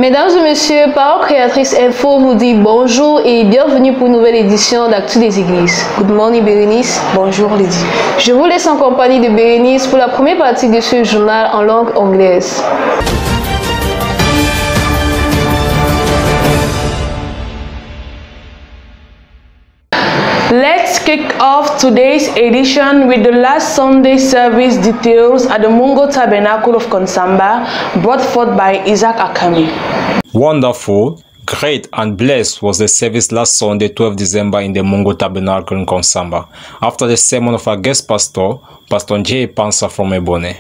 Mesdames et messieurs, Parole Créatrice Info vous dit bonjour et bienvenue pour une nouvelle édition d'Actu des Églises. Good morning Bérénice. Bonjour Lydie. Je vous laisse en compagnie de Bérénice pour la première partie de ce journal en langue anglaise. Let's kick off today's edition with the last Sunday service details at the Mungo Tabernacle of Konsamba, brought forth by Isaac Akami. Wonderful, great and blessed was the service last Sunday, 12 December in the Mungo Tabernacle in Konsamba, after the sermon of our guest pastor, Pastor J. Pansa from Ebone.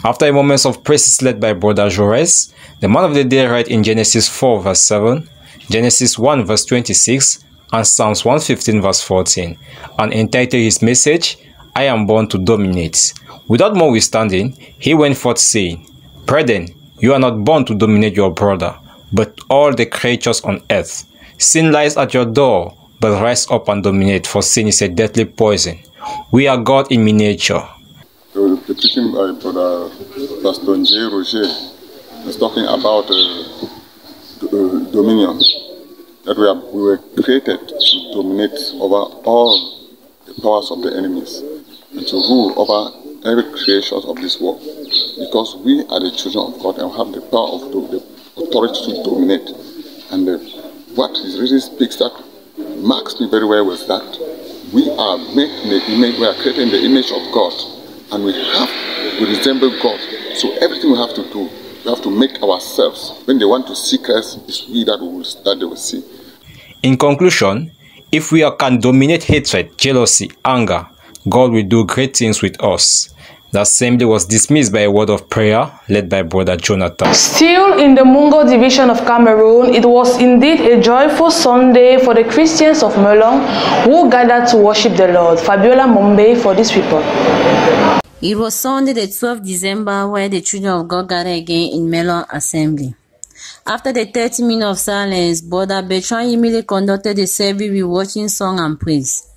After a moment of praises led by Brother Jores, the man of the day read in Genesis 4 verse 7, Genesis 1 verse 26, and Psalms 115 verse 14, and entitled his message, I am born to dominate. Without more withstanding, he went forth saying, Brethren, you are not born to dominate your brother, but all the creatures on earth. Sin lies at your door, but rise up and dominate, for sin is a deadly poison. We are God in miniature. The preaching by Brother Pastor J. Roger is talking about dominion. That we were created to dominate over all the powers of the enemies and to rule over every creation of this world, because we are the children of God and have the power of the authority to dominate. And what he really speaks that marks me very well was that we are made in the image, we are created in the image of God, and we resemble God. So everything we have to do, we have to make ourselves. When they want to seek us, it's we that they will see. In conclusion, if we can dominate hatred, jealousy, anger, God will do great things with us. The assembly was dismissed by a word of prayer led by Brother Jonathan. Still in the Mungo division of Cameroon, it was indeed a joyful Sunday for the Christians of Melon who gathered to worship the Lord. Fabiola Mombe for this report. It was Sunday the 12th December where the children of God gathered again in Melon Assembly. After the 30 minutes of silence, Brother Bertrand immediately conducted the service with watching song and praise.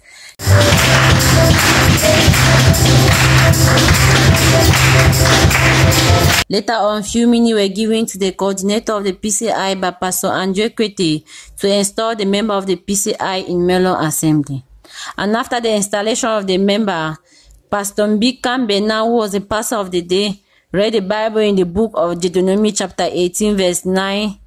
Later on, few minutes were given to the coordinator of the PCI by Pastor Andre Kwete to install the member of the PCI in Melon Assembly. And after the installation of the member, Pastor Mbika Bena, who was the pastor of the day, read the Bible in the book of Deuteronomy chapter 18 verse 9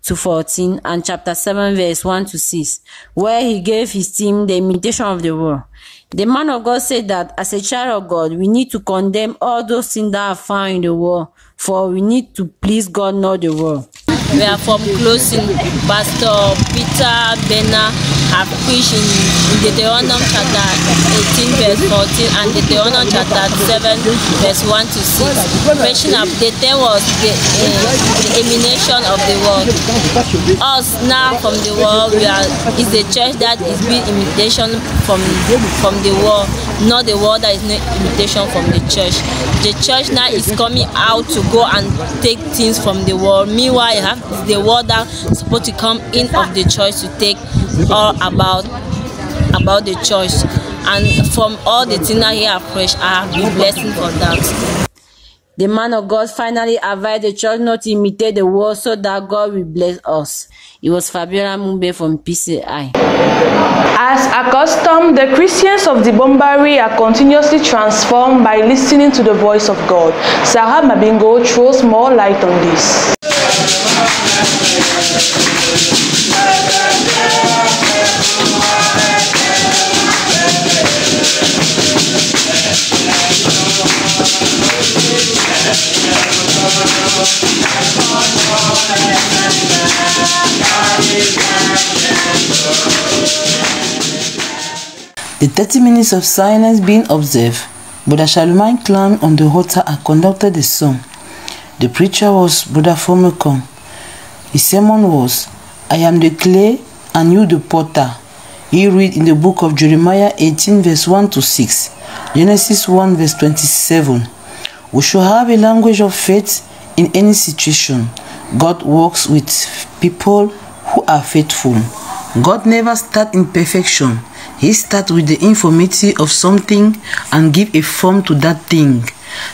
to 14 and chapter 7 verse 1 to 6, where he gave his team the imitation of the world. The man of God said that as a child of God, we need to condemn all those things that are found in the world, for we need to please God, not the world. We are from closing. Pastor Peter Bena have preached in Deuteronomy chapter 18 verse 14 and Deuteronomy chapter 7 verse 1 to 6. Mention of the theme was the emanation of the world. Us now from the world, is the church that is being imitation from the world, not the world that is no imitation from the church. The church now is coming out to go and take things from the world. Meanwhile, you have the world that is supposed to come in of the church to take all about the church. And from all the things that he have preached, I have been blessing for that. The man of God finally advised the church not to imitate the world so that God will bless us. It was Fabiola Mumbe from PCI. As accustomed, the Christians of the Bombari are continuously transformed by listening to the voice of God. Sarah Mabingo throws more light on this. The 30 minutes of silence being observed, Brother Charlemagne climbed on the altar and conducted the song. The preacher was Brother Fomekong. His sermon was, I am the clay and you the potter. He read in the book of Jeremiah 18 verse 1 to 6, Genesis 1 verse 27. We should have a language of faith in any situation. God works with people who are faithful. God never starts in perfection. He starts with the infirmity of something and gives a form to that thing.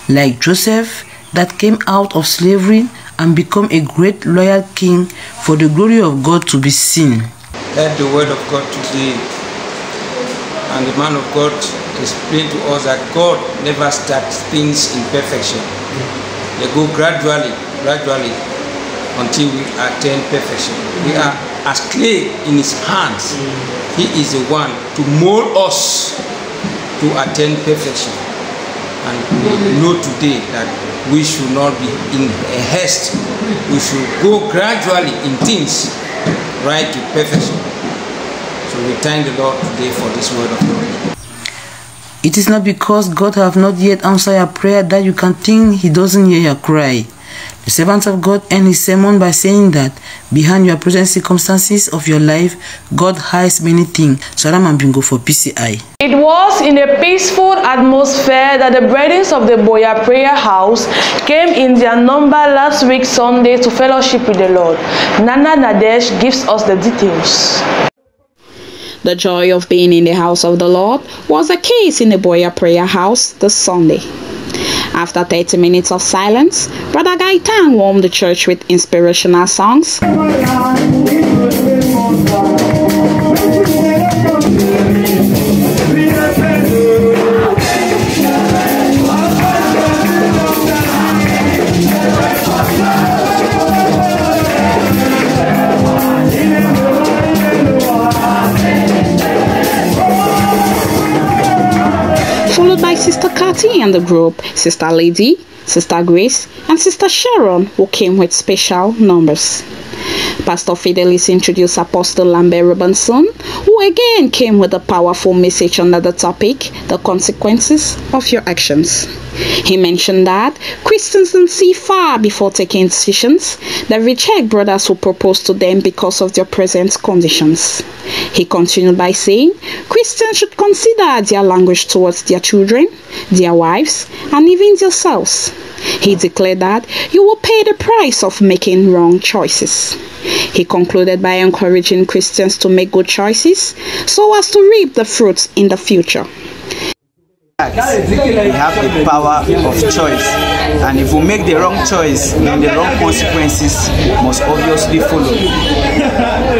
Like Joseph that came out of slavery and become a great loyal king for the glory of God to be seen. Heard the word of God today, and the man of God explained to us that God never starts things in perfection. They go gradually until we attain perfection. We are as clay in his hands. He is the one to mold us to attain perfection. And we know today that we should not be in a haste. We should go gradually in things right to perfection. So we thank the Lord today for this word of God. It is not because God have not yet answered your prayer that you can think he doesn't hear your cry. The servant of God ended his sermon by saying that behind your present circumstances of your life, God hides many things. Salam and bingo for PCI. It was in a peaceful atmosphere that the brethren of the Boya Prayer House came in their number last week Sunday to fellowship with the Lord. Nana Nadesh gives us the details. The joy of being in the house of the Lord was the case in the Boya Prayer House this Sunday. After 30 minutes of silence, Brother Gaitan warmed the church with inspirational songs. Followed by Sister Cathy and the group, Sister Lady, Sister Grace, and Sister Sharon, who came with special numbers. Pastor Fidelis introduced Apostle Lambert Robinson, who again came with a powerful message under the topic, the consequences of your actions. He mentioned that Christians don't see far before taking decisions that reject brothers who propose to them because of their present conditions. He continued by saying, Christians should consider their language towards their children, their wives, and even themselves. He declared that you will pay the price of making wrong choices. He concluded by encouraging Christians to make good choices so as to reap the fruits in the future. We have the power of choice, and if we make the wrong choice, then the wrong consequences must obviously follow.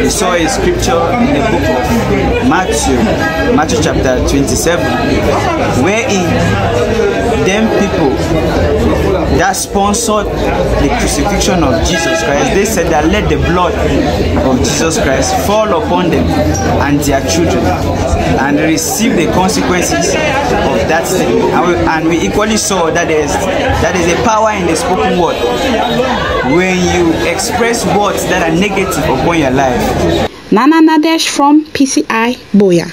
We saw a scripture in the book of Matthew chapter 27, wherein them people that sponsored the crucifixion of Jesus Christ, they said that let the blood of Jesus Christ fall upon them and their children and receive the consequences of that thing. And we equally saw that there is a power in the spoken word when you express words that are negative upon your life. Nana Nadesh from PCI Boya.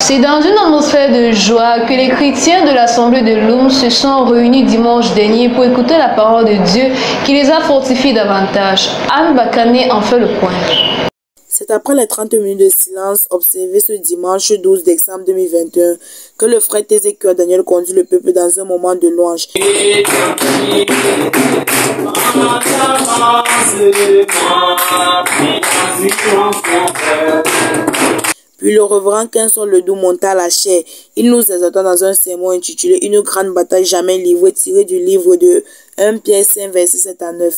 C'est dans une atmosphère de joie que les chrétiens de l'Assemblée de Loum se sont réunis dimanche dernier pour écouter la parole de Dieu qui les a fortifiés davantage. Anne Bakane en fait le point. C'est après les 30 minutes de silence observés ce dimanche 12 décembre 2021 que le frère Tézéchiel Daniel conduit le peuple dans un moment de louange. Puis le reverend Kenson Ledoux monta à la chaire. Il nous exhorta dans un sermon intitulé « Une grande bataille jamais livrée » tiré du livre de 1 Pierre 5 versets 7 à 9.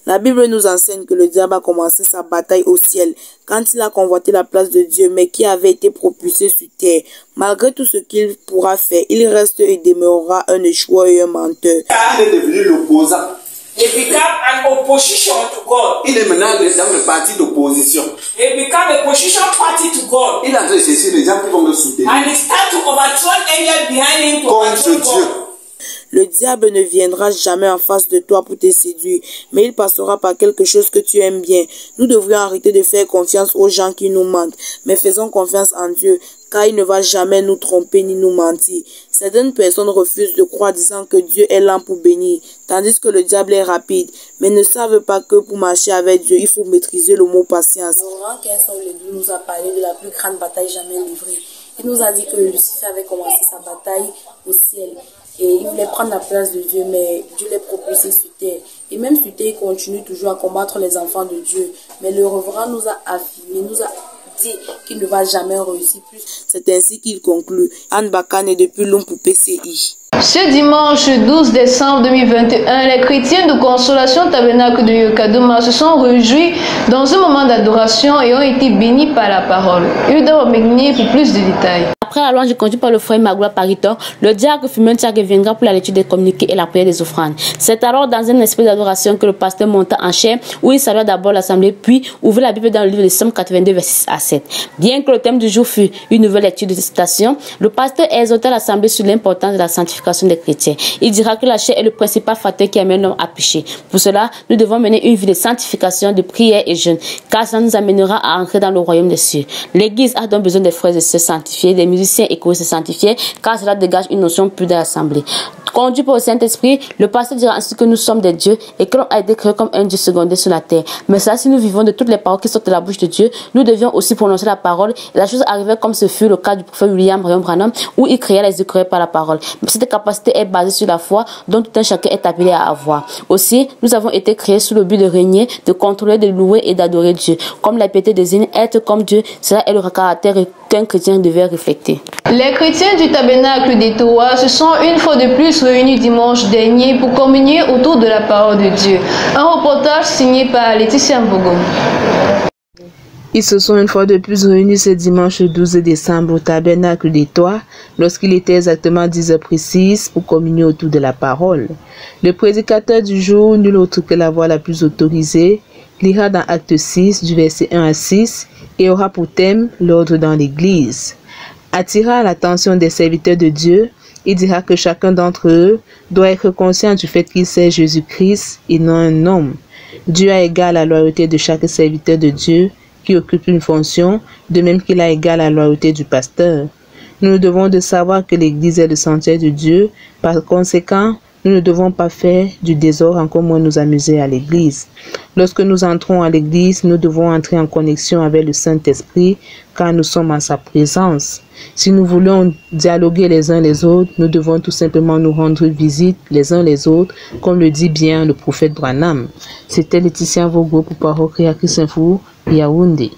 La Bible nous enseigne que le diable a commencé sa bataille au ciel quand il a convoité la place de Dieu, mais qui avait été propulsé sur terre. Malgré tout ce qu'il pourra faire, il reste et demeurera un échoueur et un menteur. Il est devenu l'opposant. He became an opposition to God. Il est maintenant dans le parti d'opposition. He became a position party to God. Il est en train de chercher les gens qui vont le soutenir. And he started to overthrow angels behind him to overthrow God. Le diable ne viendra jamais en face de toi pour te séduire, mais il passera par quelque chose que tu aimes bien. Nous devrions arrêter de faire confiance aux gens qui nous mentent, mais faisons confiance en Dieu, car il ne va jamais nous tromper ni nous mentir. Certaines personnes refusent de croire disant que Dieu est lent pour bénir, tandis que le diable est rapide, mais ne savent pas que pour marcher avec Dieu, il faut maîtriser le mot patience. Laurent Kenson Ledoux nous a parlé de la plus grande bataille jamais livrée. Il nous a dit que Lucifer avait commencé sa bataille au ciel. Et il voulait prendre la place de Dieu, mais Dieu l'a propulsé sur terre. Et même sur terre, il continue toujours à combattre les enfants de Dieu. Mais le reverend nous a affirmé, nous a héritier qui ne va jamais réussir plus. C'est ainsi qu'il conclut. Anne Bakane depuis Lom pour PCI. Ce dimanche 12 décembre 2021, les chrétiens de Consolation Tabernacle de Yokadoma se sont réjouis dans un moment d'adoration et ont été bénis par la parole. Hilda Megnier pour plus de détails. Après la louange conduite par le frère Magloire Paritor, le diacre Fumentag viendra pour la lecture des communiqués et la prière des offrandes. C'est alors dans un esprit d'adoration que le pasteur monta en chair, où il salua d'abord l'assemblée, puis ouvrit la Bible dans le livre de Somme 82, versets 6 à 7. Bien que le thème du jour fût une nouvelle lecture de citation, le pasteur exhorta l'assemblée sur l'importance de la sanctification des chrétiens. Il dira que la chair est le principal facteur qui amène l'homme à pécher. Pour cela, nous devons mener une vie de sanctification, de prière et jeûne, car ça nous amènera à entrer dans le royaume des cieux. L'Église a donc besoin des frères et sœurs sanctifiés, des musiciens et choristes sanctifiés, car cela dégage une notion plus de l'assemblée. Conduit par le Saint-Esprit, le pasteur dira ainsi que nous sommes des dieux et que l'homme a été créé comme un dieu secondaire sur la terre. Mais ça, si nous vivons de toutes les paroles qui sortent de la bouche de Dieu, nous devions aussi prononcer la parole. Et la chose arrivait comme ce fut le cas du prophète William Branham, où il créait les écureuils par la parole. Mais cette capacité est basée sur la foi, dont tout un chacun est appelé à avoir. Aussi, nous avons été créés sous le but de régner, de contrôler, de louer et d'adorer Dieu. Comme la piété désigne être comme Dieu, cela est le caractère qu'un chrétien devait refléter. Les chrétiens du tabernacle d'Etowa se sont une fois de plus réunis dimanche dernier pour communier autour de la parole de Dieu. Un reportage signé par Laetitia Mbogo. Ils se sont une fois de plus réunis ce dimanche 12 décembre au tabernacle d'Etowa lorsqu'il était exactement 10 heures précises pour communier autour de la parole. Le prédicateur du jour, nul autre que la voix la plus autorisée, lira dans Acte 6 du verset 1 à 6 et aura pour thème l'ordre dans l'Église. Attirant l'attention des serviteurs de Dieu, il dira que chacun d'entre eux doit être conscient du fait qu'il sert Jésus-Christ et non un homme. Dieu a égal la loyauté de chaque serviteur de Dieu qui occupe une fonction, de même qu'il a égal la loyauté du pasteur. Nous devons de savoir que l'Église est le sanctuaire de Dieu. Par conséquent, nous ne devons pas faire du désordre, encore moins nous amuser à l'Église. Lorsque nous entrons à l'Église, nous devons entrer en connexion avec le Saint-Esprit, car nous sommes en sa présence. Si nous voulons dialoguer les uns les autres, nous devons tout simplement nous rendre visite les uns les autres, comme le dit bien le prophète Branham. C'était Laetitia Vogo pour Parole Créatrice Info, Yaoundé.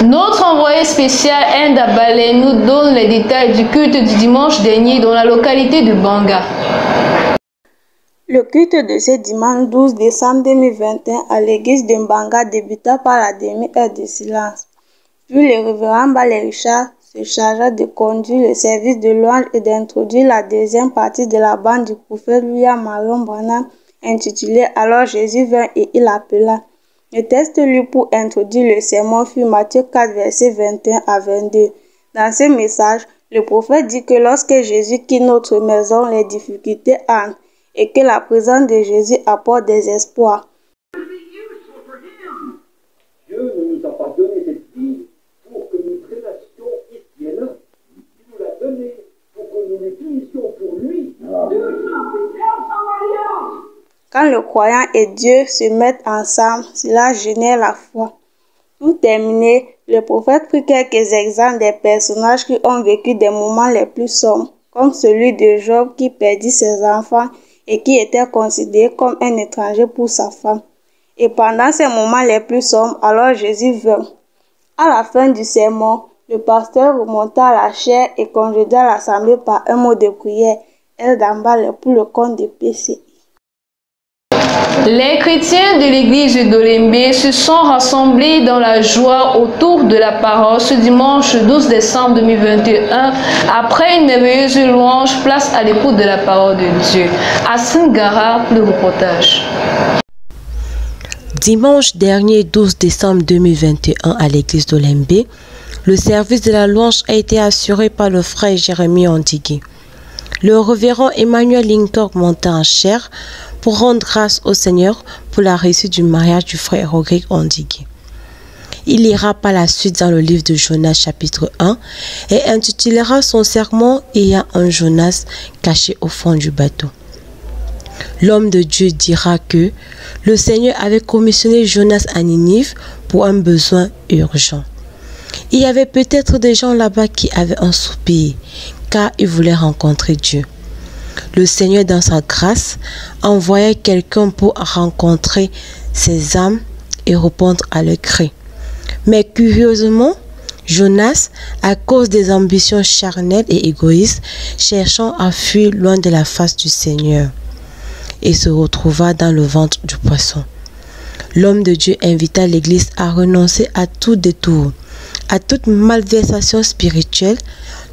Notre envoyé spécial Enda Balé nous donne les détails du culte du dimanche dernier dans la localité de Banga. Le culte de ce dimanche 12 décembre 2021 à l'église de Mbanga débuta par la demi-heure de silence. Puis le révérend Balé Richard se chargea de conduire le service de louange et d'introduire la deuxième partie de la bande du prophète William Marion Branham intitulée « Alors Jésus vint et il appela ». Le texte lu pour introduire le sermon fut Matthieu 4, versets 21 à 22. Dans ce message, le prophète dit que lorsque Jésus quitte notre maison, les difficultés entrent et que la présence de Jésus apporte des espoirs. Dieu ne nous a pas donné cette vie pour que nous traînassions ici et là. Il nous l'a donné pour que nous l'utilisions pour lui. Quand le croyant et Dieu se mettent ensemble, cela génère la foi. Pour terminer, le prophète prit quelques exemples des personnages qui ont vécu des moments les plus sombres, comme celui de Job qui perdit ses enfants et qui était considéré comme un étranger pour sa femme. Et pendant ces moments les plus sombres, alors Jésus vint. À la fin du sermon, le pasteur remonta à la chaire et congédia l'assemblée par un mot de prière, elle d'emballe pour le compte de PCI. Les chrétiens de l'église d'Olembe se sont rassemblés dans la joie autour de la parole ce dimanche 12 décembre 2021 après une merveilleuse louange, place à l'écoute de la parole de Dieu. À Singara, le reportage. Dimanche dernier 12 décembre 2021 à l'église d'Olembe, le service de la louange a été assuré par le frère Jérémie Ondigui. Le révérend Emmanuel Lintok monta en chair pour rendre grâce au Seigneur pour la réussite du mariage du frère Rodrigue Ondigui. Il ira par la suite dans le livre de Jonas chapitre 1 et intitulera son sermon « Il y a un Jonas caché au fond du bateau ». L'homme de Dieu dira que le Seigneur avait commissionné Jonas à Ninive pour un besoin urgent. Il y avait peut-être des gens là-bas qui avaient un soupir, car ils voulaient rencontrer Dieu. Le Seigneur, dans sa grâce, envoyait quelqu'un pour rencontrer ces âmes et répondre à leurs cris. Mais curieusement, Jonas, à cause des ambitions charnelles et égoïstes, cherchant à fuir loin de la face du Seigneur, et se retrouva dans le ventre du poisson. L'homme de Dieu invita l'Église à renoncer à tout détour, à toute malversation spirituelle,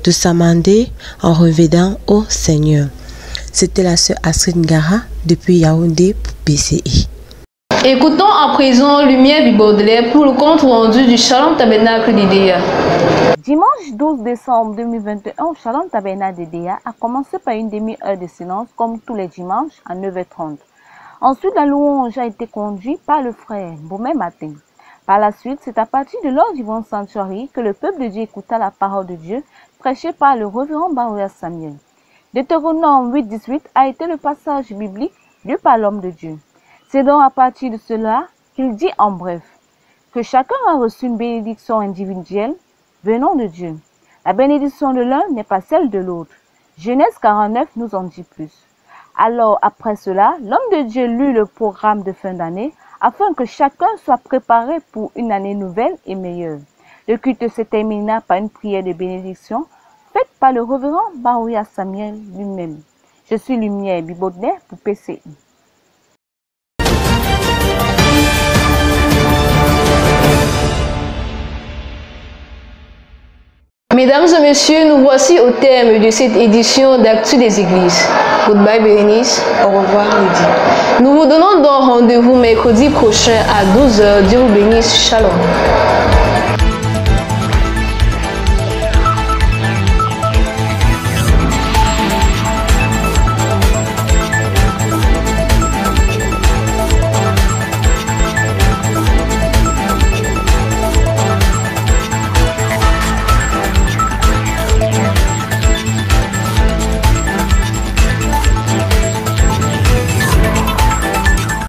de s'amender en revenant au Seigneur. C'était la sœur Astrid Ngara depuis Yaoundé pour PCI. Écoutons à présent Lumière Baudelaire pour le compte rendu du Shalom Tabernacle d'Idéa. Dimanche 12 décembre 2021, au Shalom Tabernacle d'Idéa a commencé par une demi-heure de silence comme tous les dimanches à 9h30. Ensuite, la louange a été conduite par le frère Boumé Matin. Par la suite, c'est à partir de l'heure du Divine Sanctuary que le peuple de Dieu écouta la parole de Dieu prêchée par le révérend Barouya Samuel. Deutéronome 8-18 a été le passage biblique lu par l'homme de Dieu. C'est donc à partir de cela qu'il dit en bref que chacun a reçu une bénédiction individuelle venant de Dieu. La bénédiction de l'un n'est pas celle de l'autre. Genèse 49 nous en dit plus. Alors après cela, l'homme de Dieu lut le programme de fin d'année afin que chacun soit préparé pour une année nouvelle et meilleure. Le culte se termina par une prière de bénédiction faite par le révérend Barouya Samuel lui-même. Je suis Lumière Baudelaire pour PCI. Mesdames et messieurs, nous voici au terme de cette édition d'Actu des Églises. Goodbye Bérénice. Au revoir Lydie. Nous vous donnons donc rendez-vous mercredi prochain à 12h. Dieu vous bénisse. Shalom.